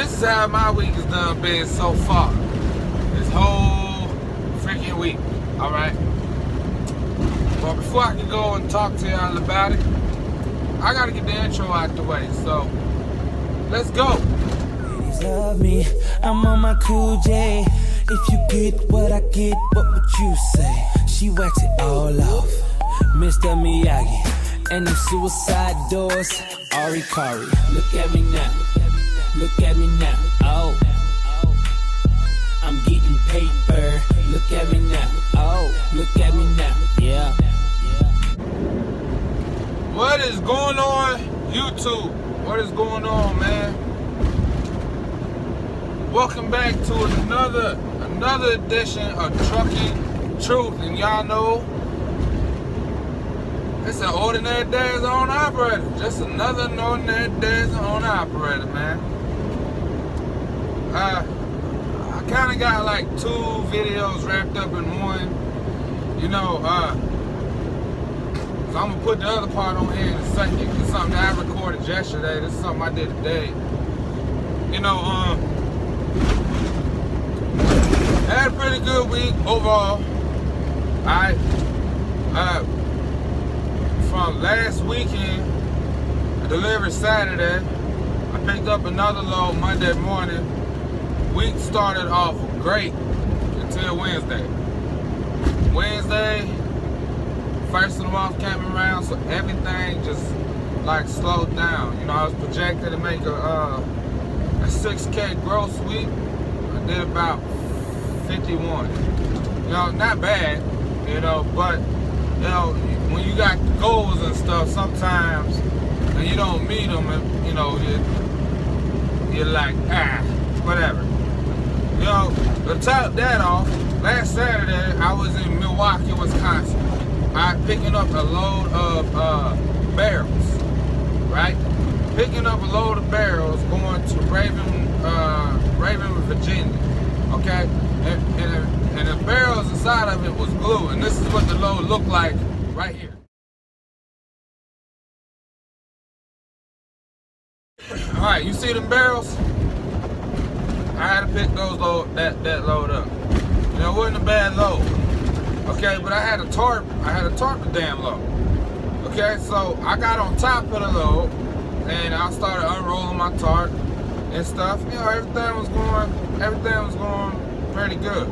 this is how my week has done been so far. This whole freaking week. Alright? Well, before I can go and talk to y'all about it, I gotta get the intro out the way. So, let's go. Ladies love me, I'm on my cool J. If you get what I get, what would you say? She wax it all off, Mr. Miyagi, and them suicide doors, Ari Kari. Look at me now, look at me now, oh. I'm getting paper, look at me now, oh. Look at me now, yeah. What is going on, YouTube? What is going on, man? Welcome back to another edition of Trucking Truth, and y'all know it's an ordinary day as an owner operator. Just another ordinary day as an owner operator, man. I kind of got like 2 videos wrapped up in one. You know, so I'm gonna put the other part on here in a second. It's something that I recorded yesterday. This is something I did today. You know, I had a pretty good week overall. From last weekend, I delivered Saturday. I picked up another load Monday morning. Week started off great until Wednesday. Wednesday, first of the month came around, so everything just like slowed down. You know, I was projected to make a 6K gross week. I did about 51. You know, not bad, you know, but, you know, when you got goals and stuff, sometimes, and you don't meet them, and, you know, you're like, whatever. You know, to top that off, last Saturday, I was in Milwaukee, Wisconsin. Picking up a load of barrels, right? Picking up a load of barrels going to Raven, Virginia, okay? And the barrels inside of it was glue, and this is what the load looked like right here. All right, you see them barrels? I had to pick that load up. You know, it wasn't a bad load, okay? But I had to tarp the damn load, okay? So I got on top of the load, and I started unrolling my tarp and stuff. You know, everything was going pretty good.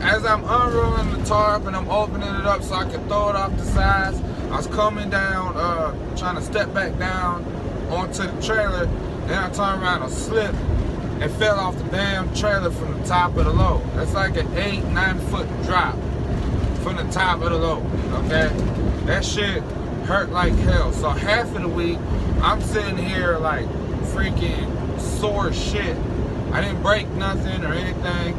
As I'm unrolling the tarp and I'm opening it up so I can throw it off the sides, I was coming down, trying to step back down onto the trailer. Then I turned around and slipped and fell off the damn trailer from the top of the load. That's like an 8-9 foot drop from the top of the load, okay? That shit hurt like hell. So half of the week, I'm sitting here like freaking sore as shit. I didn't break nothing or anything.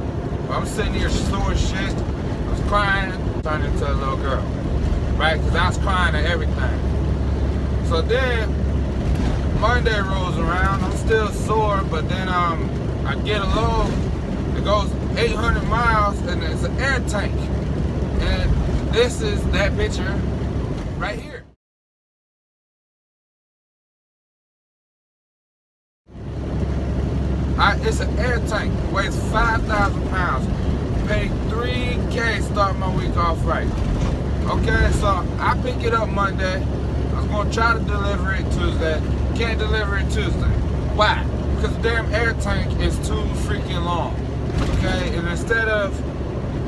But I'm sitting here sore as shit. I was crying, turned into a little girl, right? Because I was crying at everything. So then, Monday rolls around, I'm still sore, but then I get a load that goes 800 miles, and it's an air tank. And this is that picture right here. It's an air tank, weighs 5,000 pounds. Paid $3K start my week off right. Okay, so I pick it up Monday. I was gonna try to deliver it Tuesday. Can't deliver it Tuesday. Why? Because the damn air tank is too freaking long. Okay, and instead of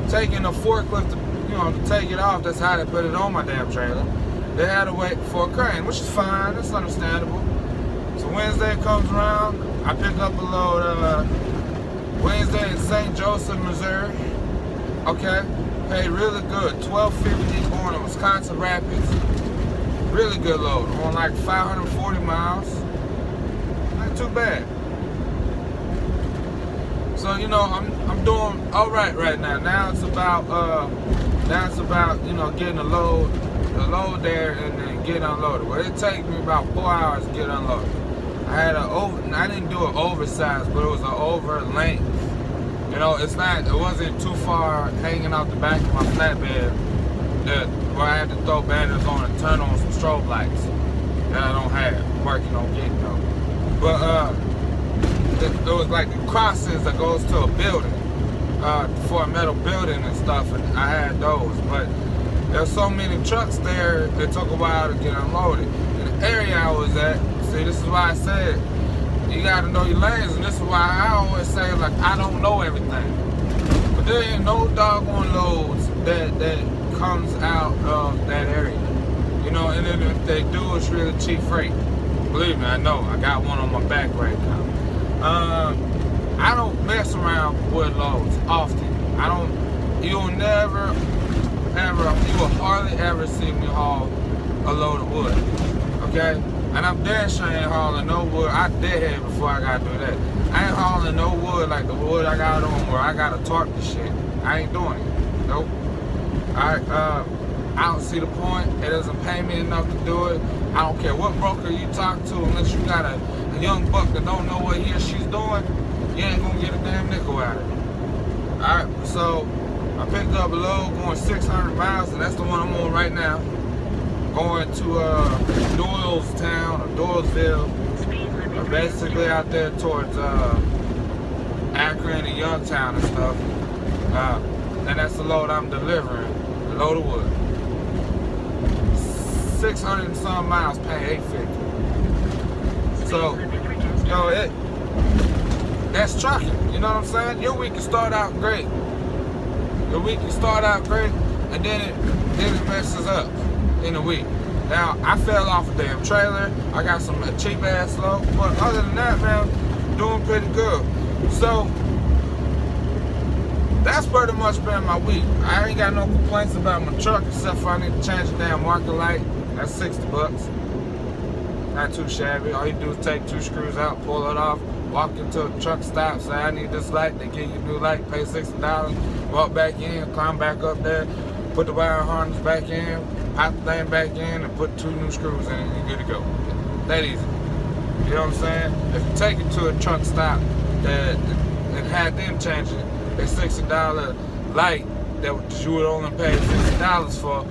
taking a forklift to take it off, that's how they put it on my damn trailer. They had to wait for a crane, which is fine. That's understandable. So Wednesday comes around. I pick up a load Wednesday in St. Joseph, Missouri. Okay, paid really good, $12.50 going to Wisconsin Rapids. Really good load, on like 540 miles. Not too bad. So you know, I'm doing all right now. Now it's about you know, getting the load there and then get unloaded. Well, it takes me about 4 hours to get unloaded. I didn't do an oversized, but it was an over length. You know, it wasn't too far hanging out the back of my flatbed where I had to throw batteries on and turn on some strobe lights that I don't have. I'm working on getting those. But there was like the crossings that goes to a building, for a metal building and stuff, and I had those. But there's so many trucks there, it took a while to get unloaded. In the area I was at, see, this is why I said you gotta know your lanes, and this is why I always say, like, I don't know everything. But there ain't no doggone loads that comes out of that area. You know, and then if they do, it's really cheap freight. Believe me, I know. I got one on my back right now. I don't mess around with loads often. You'll never, ever, you will hardly ever see me haul a load of wood. Okay? And I'm dead sure ain't hauling no wood. I deadhead before I gotta do that. I ain't hauling no wood like the wood I got on where I gotta torque the shit. I ain't doing it. Nope. Alright, I don't see the point. It doesn't pay me enough to do it. I don't care what broker you talk to, unless you got a young buck that don't know what he or she's doing, you ain't gonna get a damn nickel out of it. Alright, so I picked up a load going 600 miles, and that's the one I'm on right now. Going to Doylestown or Doylesville, or basically out there towards Akron and Youngtown and stuff. And that's the load I'm delivering, a load of wood. 600 and some miles, paying $850. So, that's trucking. You know what I'm saying? Your week can start out great. Your week can start out great, and then it messes up in a week. Now, I fell off a damn trailer. I got some cheap ass load, but other than that, man, doing pretty good. So that's pretty much been my week. I ain't got no complaints about my truck, except for I need to change the damn marker light. That's $60. Not too shabby. All you do is take 2 screws out, pull it off, walk into a truck stop, say I need this light, they give you a new light, pay $60, walk back in, climb back up there, put the wire harness back in, pop the thing back in, and put 2 new screws in, and you're good to go. That easy. You know what I'm saying? If you take it to a truck stop and had them change it, a $60 light that you would only pay $60 for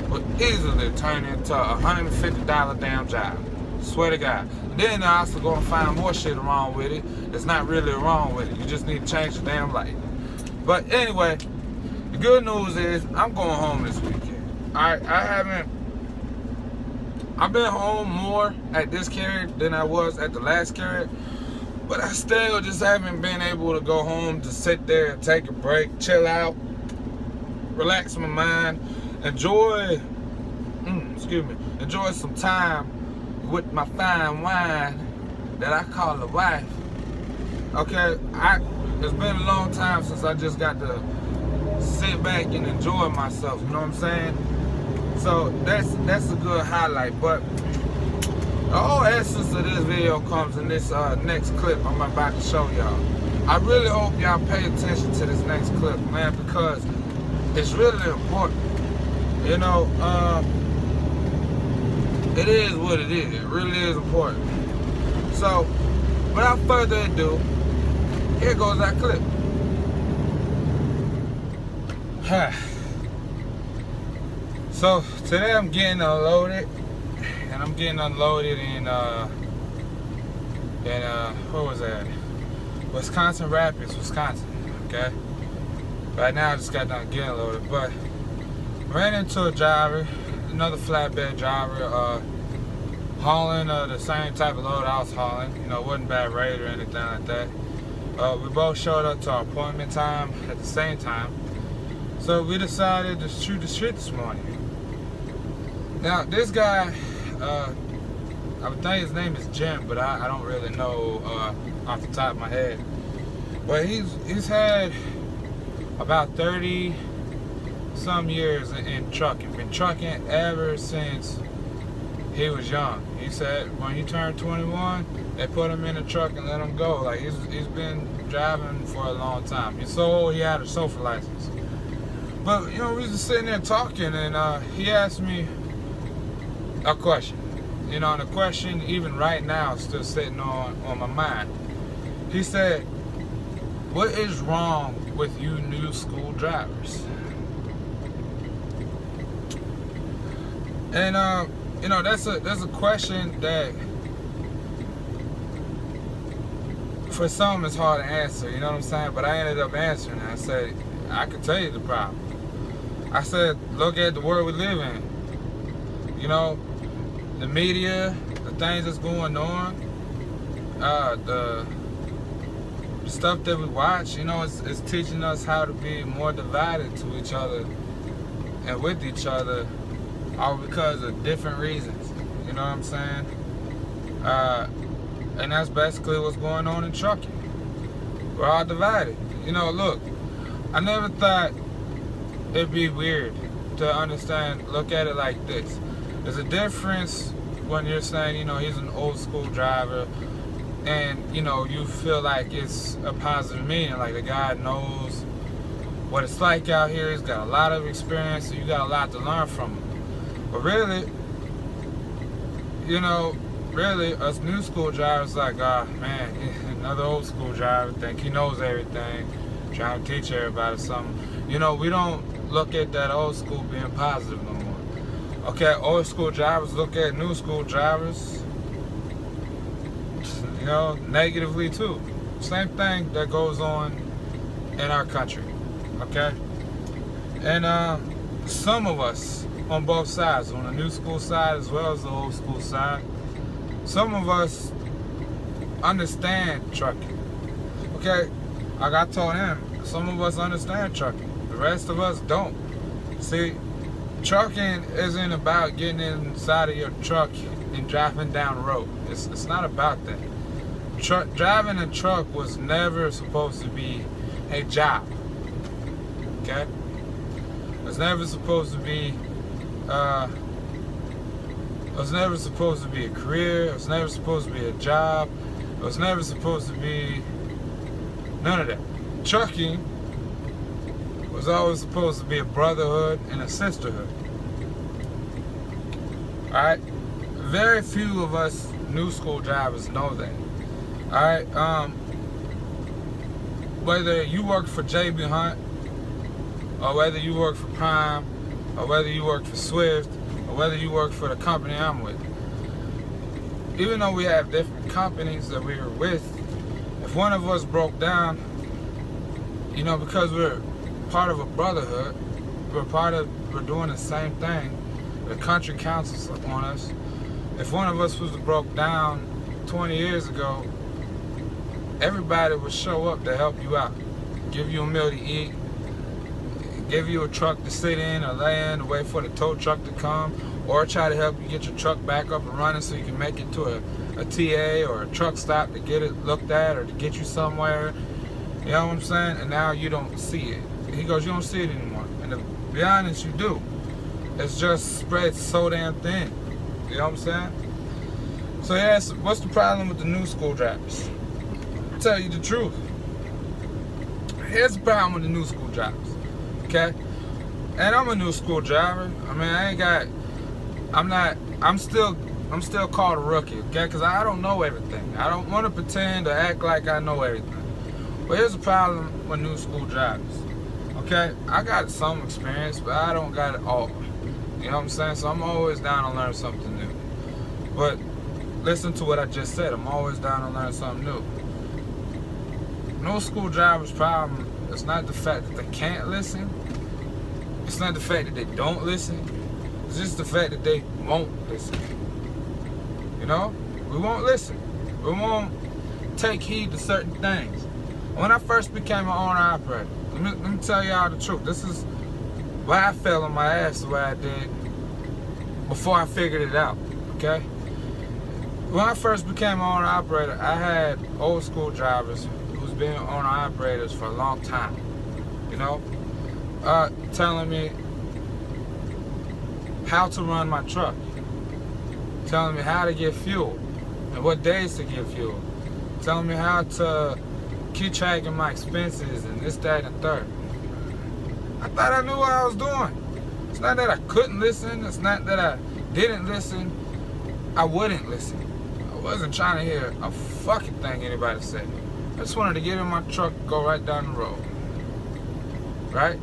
would easily turn into a $150 damn job. Swear to God. Then I also gonna find more shit wrong with it that's not really wrong with it. You just need to change the damn light. But anyway, the good news is I'm going home this weekend. I've been home more at this carrier than I was at the last carrier, but I still just haven't been able to go home to sit there and take a break, chill out, relax my mind, enjoy some time with my fine wine that I call a wife. Okay, it's been a long time since I just got to sit back and enjoy myself, you know what I'm saying? So that's a good highlight. But the whole essence of this video comes in this next clip I'm about to show y'all. I really hope y'all pay attention to this next clip, man, because it's really important. You know, it is what it is. It really is important. So, without further ado, here goes that clip. So, today I'm getting unloaded, and I'm getting unloaded in where was that? Wisconsin Rapids, Wisconsin, okay? Right now I just got done getting loaded, but ran into a driver, another flatbed driver, hauling the same type of load I was hauling. You know, it wasn't bad rate or anything like that. We both showed up to our appointment time at the same time. So we decided to shoot the shit this morning. Now, this guy, I would think his name is Jim, but I don't really know off the top of my head. But he's had about 30 some years in trucking. Been trucking ever since he was young. He said when he turned 21, they put him in a truck and let him go. Like he's been driving for a long time. He's so old he had a sofa license. But you know, we was just sitting there talking, and he asked me a question. You know, and the question even right now is still sitting on my mind. He said, "What is wrong with you new school drivers?" And you know, that's a question that for some it's hard to answer, you know what I'm saying? But I ended up answering it. I said, I could tell you the problem. I said, look at the world we live in. You know, the media, the things that's going on, the stuff that we watch, you know, it's teaching us how to be more divided to each other and with each other, all because of different reasons. You know what I'm saying? And that's basically what's going on in trucking. We're all divided. You know, look, I never thought it'd be weird to understand, look at it like this. There's a difference when you're saying, you know, he's an old school driver and, you know, you feel like it's a positive meaning, like the guy knows what it's like out here, he's got a lot of experience, so you got a lot to learn from him. But really, you know, really, us new school drivers like, man, another old school driver think he knows everything, trying to teach everybody something. You know, we don't look at that old school being positive no more. Okay, old school drivers look at new school drivers, you know, negatively too. Same thing that goes on in our country, okay? And some of us on both sides, on the new school side as well as the old school side, some of us understand trucking, okay? Like I told him, some of us understand trucking. The rest of us don't. See, trucking isn't about getting inside of your truck and driving down the road. It's not about that. Driving a truck was never supposed to be a job, okay? It's never supposed to be, it was never supposed to be a career. It was never supposed to be a job. It was never supposed to be none of that. Trucking was always supposed to be a brotherhood and a sisterhood. Alright? Very few of us new school drivers know that. Alright? Whether you work for JB Hunt, or whether you work for Prime, or whether you work for Swift, or whether you work for the company I'm with, even though we have different companies that we were with, if one of us broke down, you know, because we're part of a brotherhood, we're doing the same thing, the country counts on us. If one of us was broke down 20 years ago, everybody would show up to help you out, give you a meal to eat, give you a truck to sit in or lay in, wait for the tow truck to come, or try to help you get your truck back up and running so you can make it to a TA or a truck stop to get it looked at or to get you somewhere. You know what I'm saying? And now you don't see it. He goes, you don't see it anymore. And to be honest, you do. It's just spread so damn thin. You know what I'm saying? So yes, what's the problem with the new school drivers? I'll tell you the truth. Here's the problem with the new school drivers. Okay? And I'm a new school driver. I mean, I'm still called a rookie, okay? Because I don't know everything. I don't want to pretend or act like I know everything. But here's the problem with new school drivers, okay? I got some experience, but I don't got it all. You know what I'm saying? So I'm always down to learn something new. But listen to what I just said. I'm always down to learn something new. New school drivers' problem is not the fact that they can't listen. It's not the fact that they don't listen. It's just the fact that they won't listen. You know? We won't listen. We won't take heed to certain things. When I first became an owner-operator, let me tell y'all the truth. This is why I fell on my ass the way I did before I figured it out, okay? When I first became an owner-operator, I had old school drivers who's been owner-operators for a long time, you know? Telling me how to run my truck, telling me how to get fuel and what days to get fuel, telling me how to keep track of my expenses and this, that, and third. I thought I knew what I was doing. It's not that I couldn't listen. It's not that I didn't listen. I wouldn't listen. I wasn't trying to hear a fucking thing anybody said. I just wanted to get in my truck and go right down the road. Right?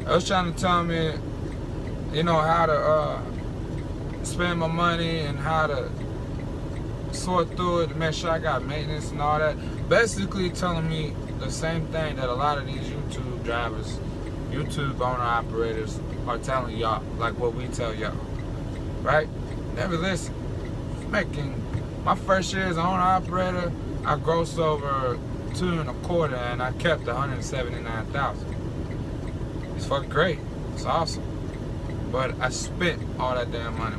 I was trying to tell me, you know, how to spend my money and how to sort through it to make sure I got maintenance and all that. Basically telling me the same thing that a lot of these YouTube drivers, YouTube owner operators are telling y'all, like what we tell y'all, right? Never listen. Making my first year as an owner operator, I grossed over 2.25 and I kept 179,000. It's fucking great. It's awesome. But I spent all that damn money.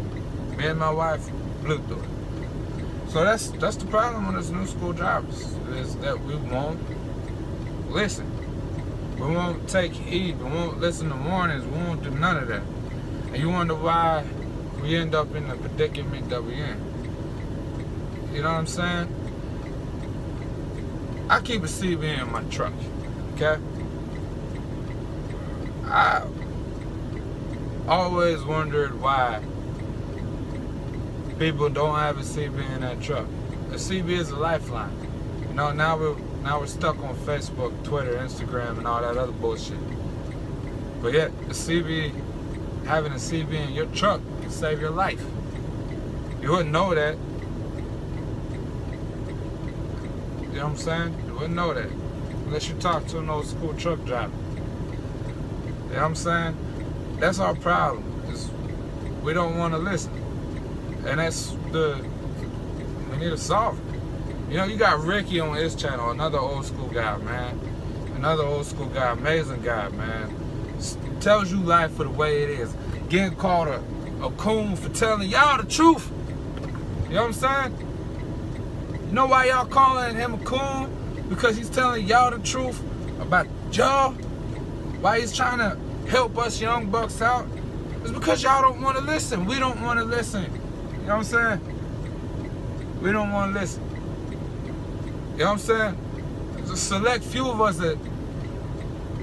Me and my wife blew through it. So that's the problem with us new school drivers, is that we won't listen. We won't take heed. We won't listen to warnings. We won't do none of that. And you wonder why we end up in the predicament that we're in. You know what I'm saying? I keep a CB in my truck, okay? I always wondered why people don't have a CB in that truck. A CB is a lifeline. You know, now we're stuck on Facebook, Twitter, Instagram, and all that other bullshit. But yet, having a CB in your truck can save your life. You wouldn't know that. You know what I'm saying? You wouldn't know that unless you talk to an old school truck driver. You know what I'm saying? That's our problem, is we don't want to listen. And we need to solve it. You know, you got Ricky on his channel, another old school guy, man. Another old school guy, amazing guy, man. Tells you life for the way it is. Getting called a coon for telling y'all the truth. You know what I'm saying? You know why y'all calling him a coon? Because he's telling y'all the truth about y'all. Why he's trying to help us young bucks out. It's because y'all don't want to listen. We don't want to listen. You know what I'm saying? We don't want to listen. You know what I'm saying? There's a select few of us that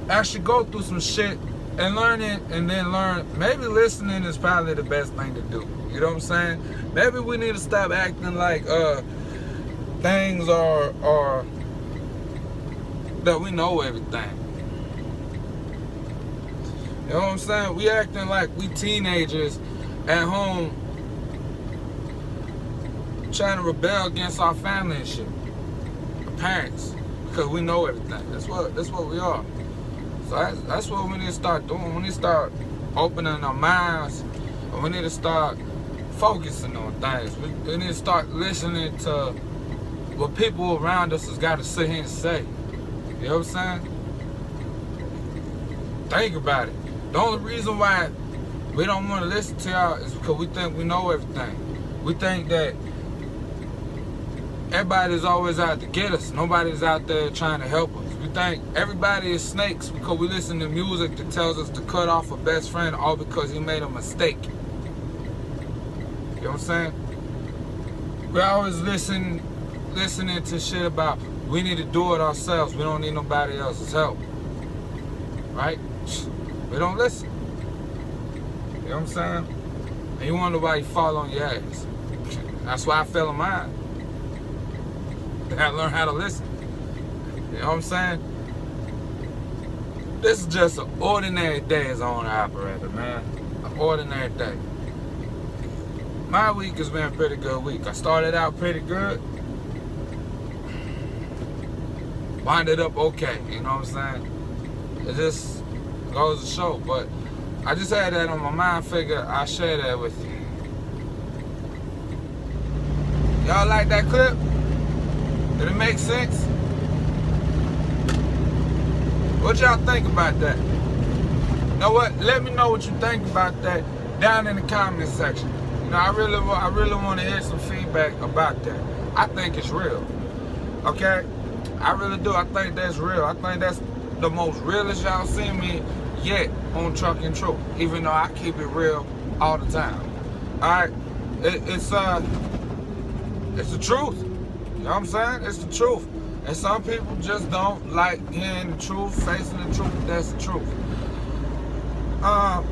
actually go through some shit and learn it and then learn. Maybe listening is probably the best thing to do. You know what I'm saying? Maybe we need to stop acting like things are that we know everything. You know what I'm saying? We acting like we teenagers at home trying to rebel against our family and shit. Our parents. Because we know everything. That's what we are. So that's what we need to start doing. We need to start opening our minds. And we need to start focusing on things. We need to start listening to what people around us has got to sit here and say. You know what I'm saying? Think about it. The only reason why we don't want to listen to y'all is because we think we know everything. We think that everybody's always out to get us. Nobody's out there trying to help us. We think everybody is snakes because we listen to music that tells us to cut off a best friend all because he made a mistake. You know what I'm saying? We always listening to shit about we need to do it ourselves. We don't need nobody else's help. Right? We don't listen. You know what I'm saying? And you wonder why you fall on your ass. That's why I fell on mine. I learned how to listen. You know what I'm saying? This is just an ordinary day as an owner operator, man. An ordinary day. My week has been a pretty good week. I started out pretty good. Winded up okay, you know what I'm saying? It just goes to show. But I just had that on my mind, figure I'll share that with you. Y'all like that clip? Did it make sense? What y'all think about that? You know what? Let me know what you think about that down in the comment section. You know, I really want to hear some feedback about that. I think it's real. Okay? I really do. I think that's real. I think that's the most realest y'all seen me yet on Trucking Truth. Even though I keep it real all the time. Alright? It's the truth. You know what I'm saying? It's the truth. And some people just don't like hearing the truth, facing the truth. That's the truth. I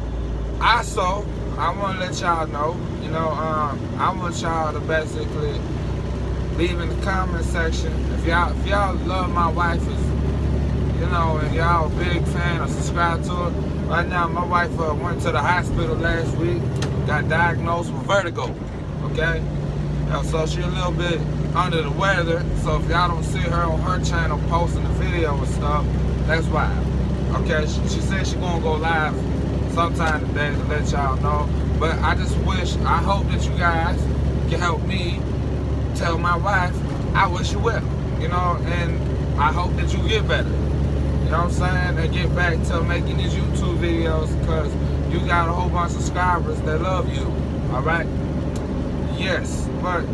want to let y'all know, you know, I want y'all to basically leave in the comment section. If y'all love my wife, you know, and y'all a big fan or subscribe to her. Right now, my wife went to the hospital last week, got diagnosed with vertigo, okay? So she a little bit under the weather. So if y'all don't see her on her channel posting the video and stuff, that's why. Okay, she said she gonna go live sometime today to let y'all know. But I hope that you guys can help me tell my wife I wish you well, you know, and I hope that you get better. You know what I'm saying? And get back to making these YouTube videos, because you got a whole bunch of subscribers that love you. Alright? Yes, but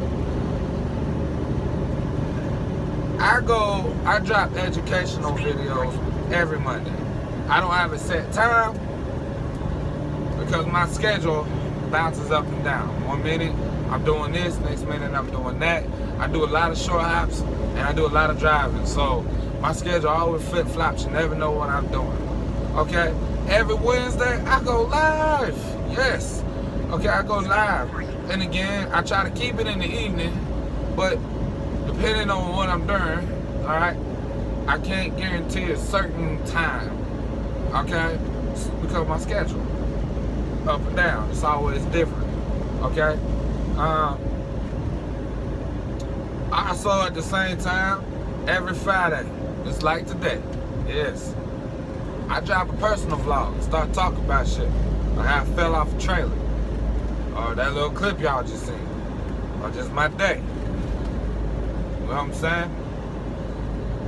I drop educational videos every Monday. I don't have a set time because my schedule bounces up and down. 1 minute I'm doing this, next minute I'm doing that. I do a lot of short hops and I do a lot of driving. So my schedule always flip-flops. You never know what I'm doing. Okay? Every Wednesday I go live. Yes. Okay, I go live. And again, I try to keep it in the evening, but depending on what I'm doing, alright, I can't guarantee a certain time. Okay? Because of my schedule. Up and down. It's always different. Okay? Also at the same time, every Friday, just like today, yes, I drop a personal vlog and start talking about shit. Like how I fell off a trailer, or that little clip y'all just seen, or just my day. You know what I'm saying?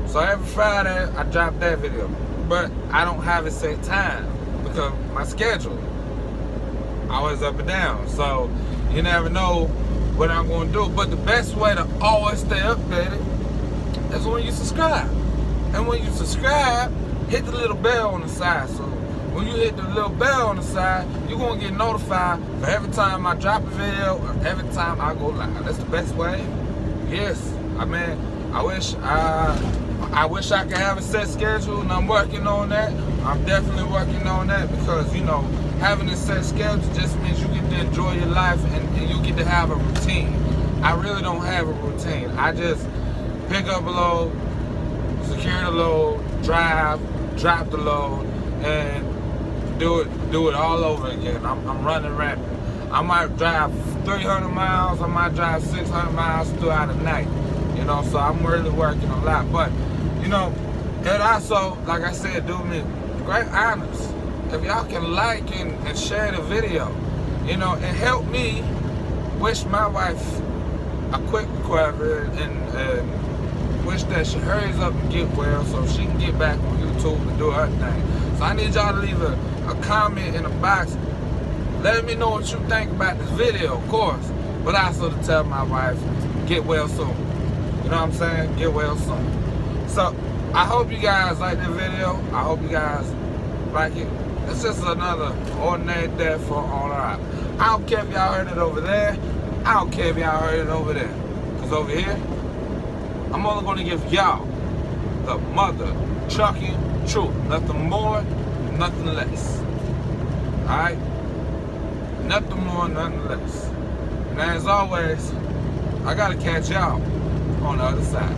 So every Friday, I drop that video. But I don't have a set time because my schedule always up and down. So you never know what I'm going to do. But the best way to always stay updated is when you subscribe. And when you subscribe, hit the little bell on the side. So when you hit the little bell on the side, you're going to get notified for every time I drop a video or every time I go live. That's the best way. Yes. I mean, I wish I could have a set schedule, and I'm working on that. I'm definitely working on that because, you know, having a set schedule just means you get to enjoy your life and you get to have a routine. I really don't have a routine. I just pick up a load, secure the load, drive, drop the load, and do it all over again. I'm running rapid. I might drive 300 miles, I might drive 600 miles throughout the night. You know, so I'm really working a lot. But, you know, it also, like I said, do me great honors if y'all can like and share the video, you know, and help me wish my wife a quick recovery and wish that she hurries up and get well so she can get back on YouTube and do her thing. So I need y'all to leave a comment in the box. Let me know what you think about this video, of course, but also to tell my wife, get well soon. You know what I'm saying? Get well soon. So, I hope you guys like this video. I hope you guys like it. It's just another ordinary day for on our app. I don't care if y'all heard it over there. I don't care if y'all heard it over there. Because over here, I'm only going to give y'all the mother trucking truth. Nothing more, nothing less. Alright? Nothing more, nothing less. And as always, I got to catch y'all on the other side.